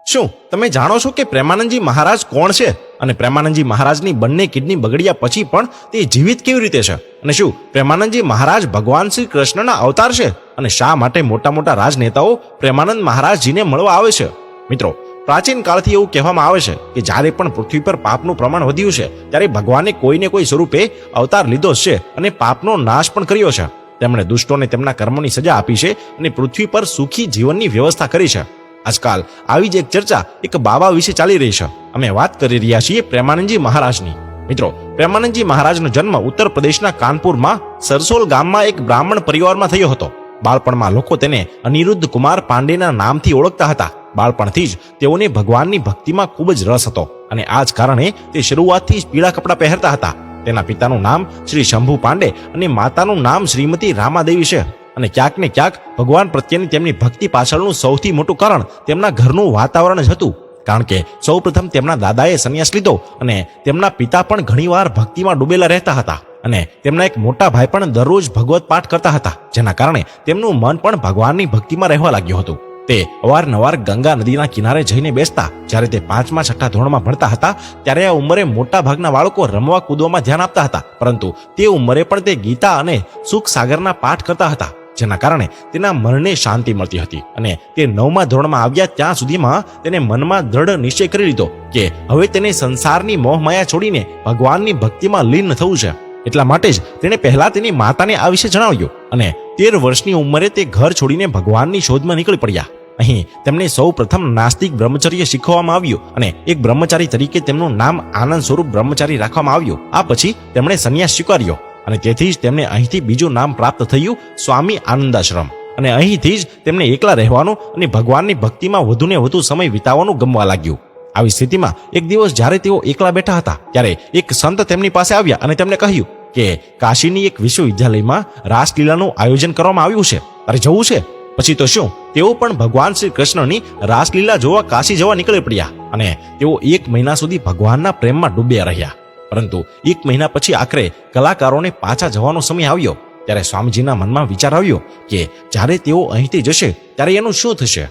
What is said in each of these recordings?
શું તમે જાણો છો કે પ્રેમાનંદજી મહારાજ કોણ છે અને પ્રેમાનંદજી મહારાજની બંને કિડની બગડ્યા પછી પણ તે જીવિત કેવી રીતે છે? અને શું પ્રેમાનંદજી મહારાજ ભગવાન શ્રી કૃષ્ણના અવતાર છે? અને શા માટે મોટા મોટા રાજનેતાઓ પ્રેમાનંદ મહારાજજીને મળવા આવે છે? મિત્રો, પ્રાચીન કાળથી એવું કહેવામાં આવે છે કે જ્યારે પણ પૃથ્વી પર પાપનું પ્રમાણ વધ્યું છે ત્યારે ભગવાને કોઈને કોઈ સ્વરૂપે અવતાર લીધો છે અને પાપનો નાશ પણ કર્યો છે. તેમણે દુષ્ટોને તેમના કર્મોની સજા આપી છે અને પૃથ્વી પર સુખી જીવનની વ્યવસ્થા કરી છે. આજકાલ આવી જ એક ચર્ચા એક બાબા વિશે ચાલી રહી છે. અમે વાત કરી રહ્યા છીએ પ્રેમાનંદજી મહારાજની. મિત્રો, પ્રેમાનંદજી મહારાજનો જન્મ ઉત્તર પ્રદેશના કાનપુરમાં સરસોલ ગામમાં એક બ્રાહ્મણ પરિવારમાં થયો હતો. બાળપણમાં લોકો તેને અનિરુદ્ધ કુમાર પાંડેના નામથી ઓળખતા હતા. બાળપણથી જ તેઓને ભગવાનની ભક્તિમાં ખૂબ જ રસ હતો અને આ જ કારણે તે શરૂઆતથી જ પીળા કપડાં પહેરતા હતા. તેના પિતાનું નામ શ્રી શંભુ પાંડે અને માતાનું નામ શ્રીમતી રામાદેવી છે. અને ક્યાંક ને ક્યાંક ભગવાન પ્રત્યેની તેમની ભક્તિ પાછળનું સૌથી મોટું કારણ તેમના ઘરનું વાતાવરણ જ હતું. કારણ કે સૌપ્રથમ તેમના દાદાએ સંન્યાસ લીધો અને તેમના પિતા પણ ઘણીવાર ભક્તિમાં ડૂબેલા રહેતા હતા અને તેમના એક મોટા ભાઈ પણ દરરોજ ભગવત પાઠ કરતા હતા, જેના કારણે તેમનું મન પણ ભગવાનની ભક્તિમાં રહેવા લાગ્યું હતું. તે અવારનવાર ગંગા નદીના કિનારે જઈને બેસતા. જ્યારે તે 5મા 6ઠા ધોરણમાં ભણતા હતા ત્યારે આ ઉંમરે મોટા ભાગના બાળકો રમવા કૂદવામાં ધ્યાન આપતા હતા, પરંતુ તે ઉંમરે પણ તે ગીતા અને સુખ સાગરના પાઠ કરતા હતા, જેના કારણે તેના મનને શાંતિ મળતી હતી. અને તે 9મા ધોરણમાં આવ્યા ત્યાં સુધીમાં તેને મનમાં દ્રઢ નિશ્ચય કરી લીધો કે હવે તેને સંસારની મોહમાયા છોડીને ભગવાનની ભક્તિમાં લીન થવું છે. એટલા માટે જ તેણે પહેલા તેની માતાને આ વિશે જણાવ્યું અને 13 વર્ષની ઉંમરે તે ઘર છોડીને ભગવાનની શોધમાં નીકળી પડ્યા. અહીં તેમને સૌ પ્રથમ નાસ્તિક બ્રહ્મચર્ય શીખવવામાં આવ્યું અને એક બ્રહ્મચારી તરીકે તેમનું નામ આનંદ સ્વરૂપ બ્રહ્મચારી રાખવામાં આવ્યું. આ પછી તેમણે સંન્યાસ સ્વીકાર્યો અને તેથી જ તેમને અહીંથી બીજું નામ પ્રાપ્ત થયું, સ્વામી આનંદાશ્રમ. અને અહીંથી જ તેમને એકલા રહેવાનું અને ભગવાનની ભક્તિમાં વધુને વધુ સમય વિતાવવાનું ગમવા લાગ્યું. આવી સ્થિતિમાં એક દિવસ જ્યારે તેઓ એકલા બેઠા હતા ત્યારે એક સંત તેમની પાસે આવ્યા અને તેમને કહ્યું કે કાશીની એક વિશ્વવિદ્યાલયમાં રાસલીલાનું આયોજન કરવામાં આવ્યું છે, તારે જવું છે? પછી તો શું, તેઓ પણ ભગવાન શ્રી કૃષ્ણની રાસલીલા જોવા કાશી જવા નીકળી પડ્યા અને તેઓ 1 મહિના સુધી ભગવાનના પ્રેમમાં ડૂબ્યા રહ્યા. પરંતુ 1 મહિના પછી આખરે કલાકારોને પાછા જવાનો સમય આવ્યો ત્યારે સ્વામીજીના મનમાં વિચાર આવ્યો કે જ્યારે તેઓ અહીંથી જશે ત્યારે એનું શું થશે?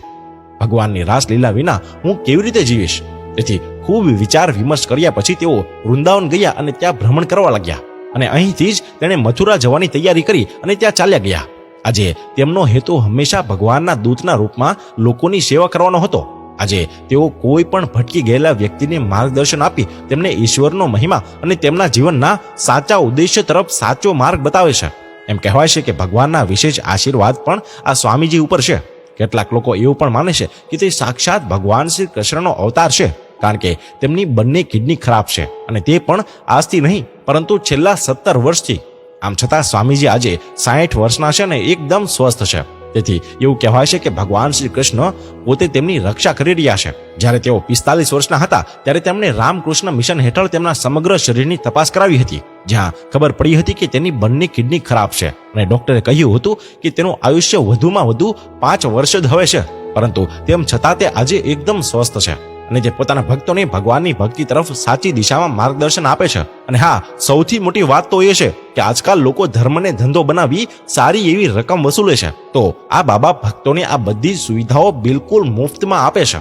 ભગવાનની રાસલીલા વિના હું કેવી રીતે જીવીશ? તેથી ખૂબ વિચાર વિમર્શ કર્યા પછી તેઓ વૃંદાવન ગયા અને ત્યાં ભ્રમણ કરવા લાગ્યા અને અહીંથી જ તેણે મથુરા જવાની તૈયારી કરી અને ત્યાં ચાલ્યા ગયા. આજે તેમનો હેતુ હંમેશા ભગવાનના દૂતના રૂપમાં લોકોની સેવા કરવાનો હતો. આજે તેઓ કોઈ પણ ભટકી ગયેલા વ્યક્તિને માર્ગદર્શન આપી તેમને ઈશ્વરનો મહિમા અને તેમના જીવનના સાચા ઉદ્દેશ્ય તરફ સાચો માર્ગ બતાવે છે. એમ કહેવાય છે કે ભગવાનના વિશેષ આશીર્વાદ પણ આ સ્વામીજી ઉપર છે. કેટલાક લોકો એવું પણ માને છે કે તે સાક્ષાત ભગવાન શ્રી કૃષ્ણનો અવતાર છે, કારણ કે તેમની બંને કિડની ખરાબ છે અને તે પણ આજથી નહીં પરંતુ છેલ્લા 17 વર્ષથી. આમ છતાં સ્વામીજી આજે 60 વર્ષના છે અને એકદમ સ્વસ્થ છે. તેથી એવું કહેવાય છે કે ભગવાન શ્રી કૃષ્ણ પોતે તેમની રક્ષા કરી રહ્યા છે. જ્યારે તેઓ 45 વર્ષના હતા ત્યારે તેમણે રામકૃષ્ણ મિશન હેઠળ તેમના સમગ્ર શરીરની તપાસ કરાવી હતી, જ્યાં ખબર પડી હતી કે તેની બંને કિડની ખરાબ છે અને ડોક્ટરે કહ્યું હતું કે તેનું આયુષ્ય વધુમાં વધુ 5 વર્ષ જ હવે છે. પરંતુ તેમ છતાં તે આજે એકદમ સ્વસ્થ છે અને તે પોતાના ભક્તોને ભગવાનની ભક્તિ તરફ સાચી દિશામાં માર્ગદર્શન આપે છે. અને હા, સૌથી મોટી વાત તો એ છે કે આજકાલ લોકો ધર્મને ધંધો બનાવી સારી એવી રકમ વસૂલે છે, તો આ બાબા ભક્તોને આ બધી સુવિધાઓ બિલકુલ મુફ્તમાં આપે છે.